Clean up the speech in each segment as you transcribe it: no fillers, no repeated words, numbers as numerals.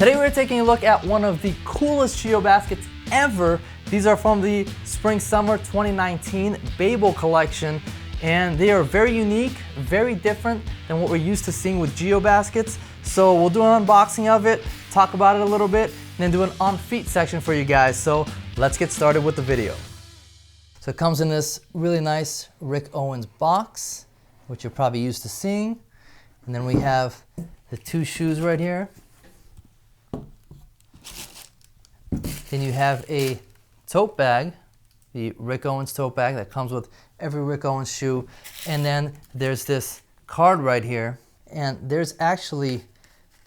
Today we're taking a look at one of the coolest Geobaskets ever. These are from the Spring-Summer 2019 Babel collection, and they are very unique, very different than what we're used to seeing with Geobaskets. So we'll do an unboxing of it, talk about it a little bit, and then do an on feet section for you guys. So let's get started with the video. So it comes in this really nice Rick Owens box, which you're probably used to seeing. And then we have the two shoes right here. Then you have a tote bag, the Rick Owens tote bag that comes with every Rick Owens shoe. And then there's this card right here. And there's actually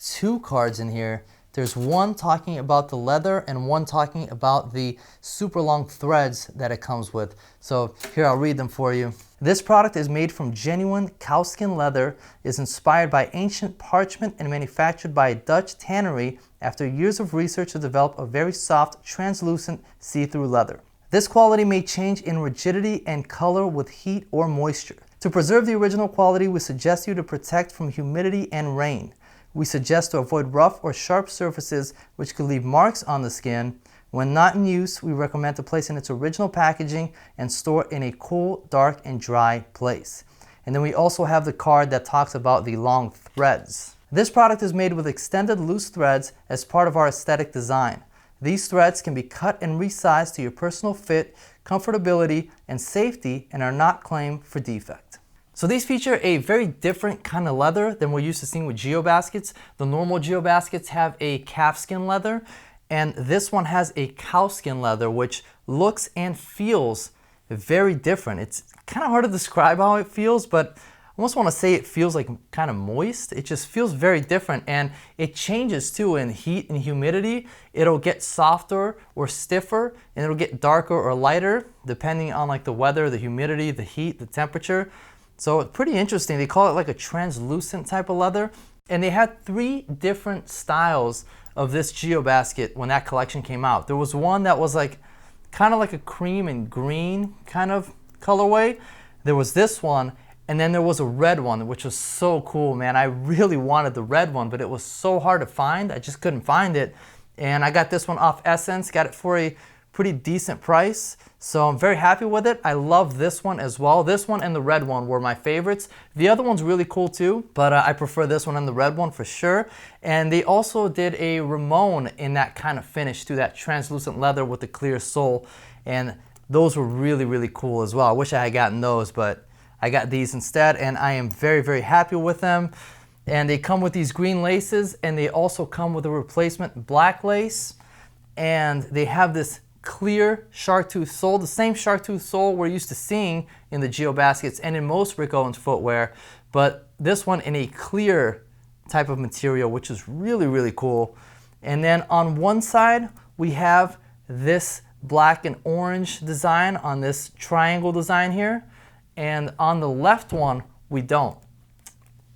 two cards in here. There's one talking about the leather and one talking about the super long threads that it comes with. So here, I'll read them for you. This product is made from genuine cowskin leather, is inspired by ancient parchment and manufactured by a Dutch tannery after years of research to develop a very soft, translucent, see-through leather. This quality may change in rigidity and color with heat or moisture. To preserve the original quality, we suggest you to protect from humidity and rain. We suggest to avoid rough or sharp surfaces which could leave marks on the skin. When not in use, we recommend to place in its original packaging and store in a cool, dark, and dry place. And then we also have the card that talks about the long threads. This product is made with extended loose threads as part of our aesthetic design. These threads can be cut and resized to your personal fit, comfortability, and safety, and are not claimed for defect. So these feature a very different kind of leather than we're used to seeing with Geobaskets. The normal Geobaskets have a calfskin leather, and this one has a cowskin leather, which looks and feels very different. It's kind of hard to describe how it feels, but I almost want to say it feels like kind of moist. It just feels very different, and it changes too in heat and humidity. It'll get softer or stiffer, and it'll get darker or lighter depending on like the weather, the humidity, the heat, the temperature. So it's pretty interesting. They call it like a translucent type of leather. And they had three different styles of this Geobasket when that collection came out. There was one that was like kind of like a cream and green kind of colorway. There was this one, and then there was a red one, which was so cool, man. I really wanted the red one, but it was so hard to find. I just couldn't find it. And I got this one off Essence, got it for a pretty decent price. So I'm very happy with it. I love this one as well. This one and the red one were my favorites. The other one's really cool too, but I prefer this one and the red one for sure. And they also did a Ramon in that kind of finish too, that translucent leather with the clear sole. And those were really, really cool as well. I wish I had gotten those, but I got these instead, and I am very, very happy with them. And they come with these green laces, and they also come with a replacement black lace. And they have this clear shark tooth sole, the same shark tooth sole we're used to seeing in the Geobaskets and in most Rick Owens footwear, but this one in a clear type of material, which is really, really cool. And then on one side, we have this black and orange design on this triangle design here, and on the left one, we don't.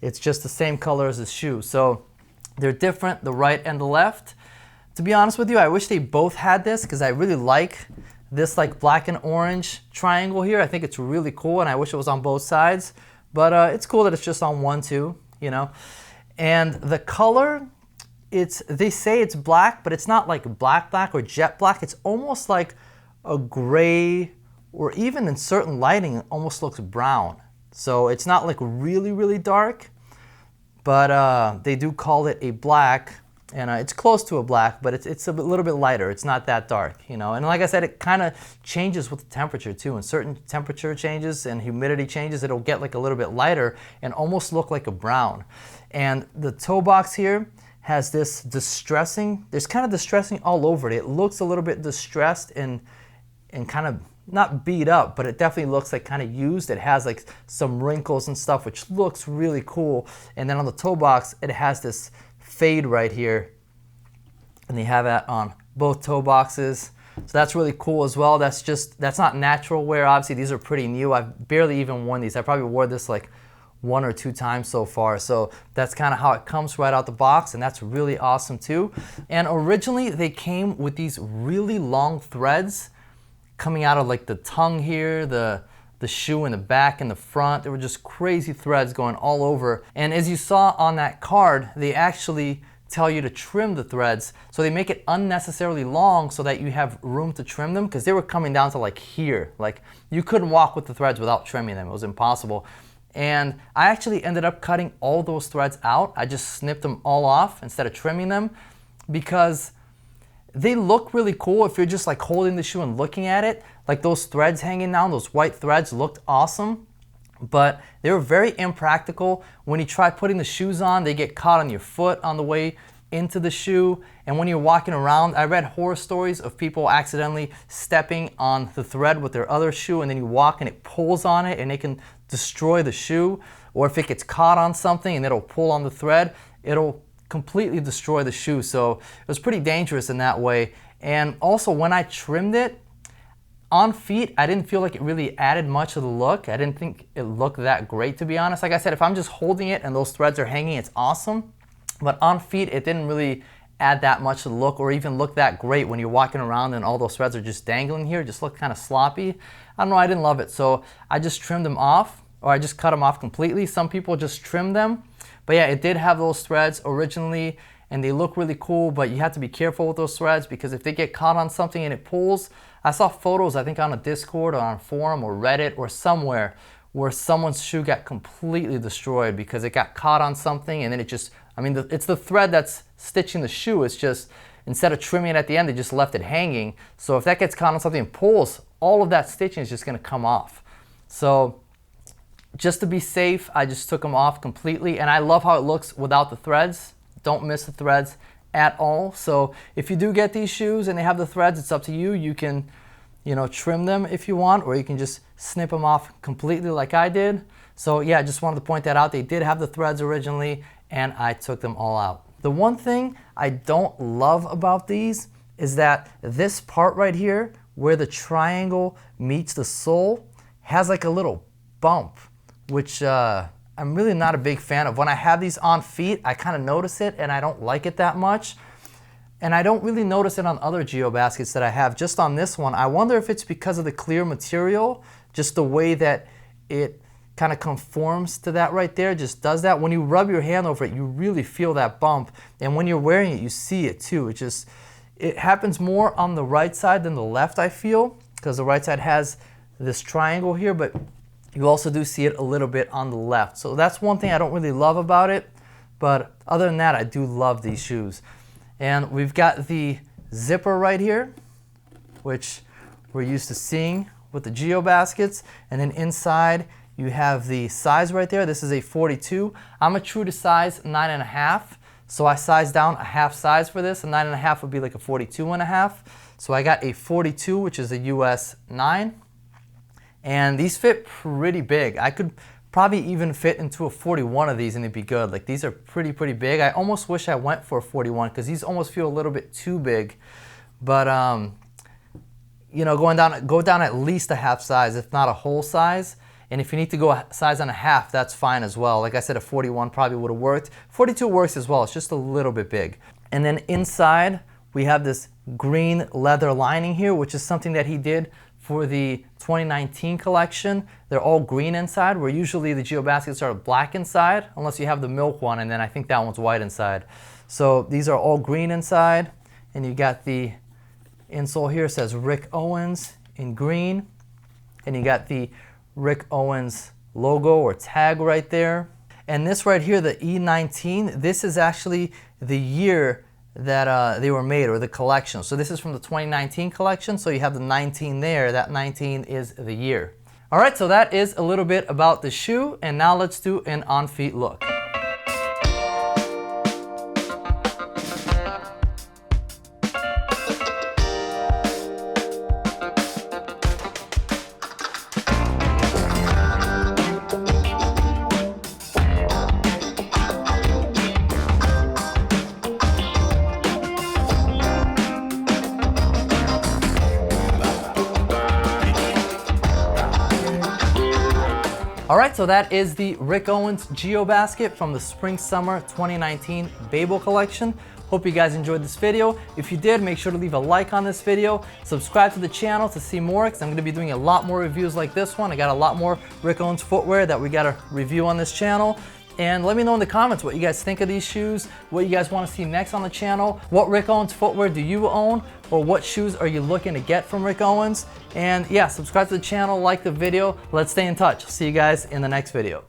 It's just the same color as the shoe. So they're different, the right and the left. To be honest with you, I wish they both had this because I really like this like black and orange triangle here. I think it's really cool, and I wish it was on both sides. But it's cool that it's just on one too, you know. And the color, they say it's black, but it's not like black or jet black. It's almost like a gray, or even in certain lighting, it almost looks brown. So it's not like really, really dark, but they do call it a black. And it's close to a black, but it's a little bit lighter. It's not that dark, you know. And like I said, it kind of changes with the temperature too. In certain temperature changes and humidity changes, it'll get like a little bit lighter and almost look like a brown. And the toe box here has this distressing, there's kind of distressing all over it. It looks a little bit distressed and kind of not beat up, but it definitely looks like kind of used. It has like some wrinkles and stuff, which looks really cool. And then on the toe box, it has this fade right here, and they have that on both toe boxes, so that's really cool as well. That's not natural wear. Obviously these are pretty new. I've barely even worn these. I probably wore this like 1 or 2 times so far, so that's kind of how it comes right out the box, and that's really awesome too. And originally they came with these really long threads coming out of like the tongue here, the shoe in the back and the front. There were just crazy threads going all over. And as you saw on that card, they actually tell you to trim the threads. So they make it unnecessarily long so that you have room to trim them, because they were coming down to like here. Like you couldn't walk with the threads without trimming them. It was impossible. And I actually ended up cutting all those threads out. I just snipped them all off instead of trimming them, because they look really cool if you're just like holding the shoe and looking at it. Like those threads hanging down, those white threads looked awesome, but they were very impractical. When you try putting the shoes on, they get caught on your foot on the way into the shoe. And when you're walking around, I read horror stories of people accidentally stepping on the thread with their other shoe, and then you walk and it pulls on it and it can destroy the shoe. Or if it gets caught on something and it'll pull on the thread, it'll completely destroy the shoe. So it was pretty dangerous in that way. And also when I trimmed it on feet, I didn't feel like it really added much of the look. I didn't think it looked that great, to be honest. Like I said, if I'm just holding it and those threads are hanging, it's awesome. But on feet, it didn't really add that much of the look, or even look that great when you're walking around and all those threads are just dangling here. It just looked kind of sloppy. I don't know, I didn't love it. So I just trimmed them off, or I just cut them off completely. Some people just trim them. But yeah, it did have those threads originally, and they look really cool, but you have to be careful with those threads, because if they get caught on something and it pulls, I saw photos, I think on a Discord or on a forum or Reddit or somewhere, where someone's shoe got completely destroyed because it got caught on something, and then it just, I mean, it's the thread that's stitching the shoe. It's just, instead of trimming it at the end, they just left it hanging. So if that gets caught on something and pulls, all of that stitching is just gonna come off. So just to be safe, I just took them off completely, and I love how it looks without the threads. Don't miss the threads at all. So if you do get these shoes and they have the threads, it's up to you. You can, you know, trim them if you want, or you can just snip them off completely like I did. So yeah, I just wanted to point that out. They did have the threads originally, and I took them all out. The one thing I don't love about these is that this part right here, where the triangle meets the sole, has like a little bump, which I'm really not a big fan of. When I have these on feet, I kind of notice it, and I don't like it that much. And I don't really notice it on other Geobaskets that I have. Just on this one, I wonder if it's because of the clear material, just the way that it kind of conforms to that right there, just does that. When you rub your hand over it, you really feel that bump. And when you're wearing it, you see it too. It happens more on the right side than the left, I feel, because the right side has this triangle here, but you also do see it a little bit on the left. So that's one thing I don't really love about it. But other than that, I do love these shoes. And we've got the zipper right here, which we're used to seeing with the Geobaskets. And then inside, you have the size right there. This is a 42. I'm a true to size 9.5. So I sized down a half size for this. A 9.5 would be like a 42.5. So I got a 42, which is a US 9. And these fit pretty big. I could probably even fit into a 41 of these and it'd be good. Like these are pretty big. I almost wish I went for a 41 because these almost feel a little bit too big. But you know, go down at least a half size, if not a whole size. And if you need to go a size and a half, that's fine as well. Like I said, a 41 probably would have worked. 42 works as well. It's just a little bit big. And then inside, we have this green leather lining here, which is something that he did for the 2019 collection. They're all green inside, where usually the Geobaskets are black inside, unless you have the milk one, and then I think that one's white inside. So these are all green inside, and you got the insole here, says Rick Owens in green, and you got the Rick Owens logo or tag right there. And this right here, the E19, this is actually the year that they were made, or the collection. So this is from the 2019 collection, so you have the 19 there. That 19 is the year. All right, so that is a little bit about the shoe, and now let's do an on-feet look. Alright, so that is the Rick Owens Geobasket from the Spring-Summer 2019 Babel collection. Hope you guys enjoyed this video. If you did, make sure to leave a like on this video. Subscribe to the channel to see more, because I'm going to be doing a lot more reviews like this one. I got a lot more Rick Owens footwear that we got to review on this channel. And let me know in the comments what you guys think of these shoes, what you guys want to see next on the channel, what Rick Owens footwear do you own, or what shoes are you looking to get from Rick Owens. And yeah, subscribe to the channel, like the video. Let's stay in touch. See you guys in the next video.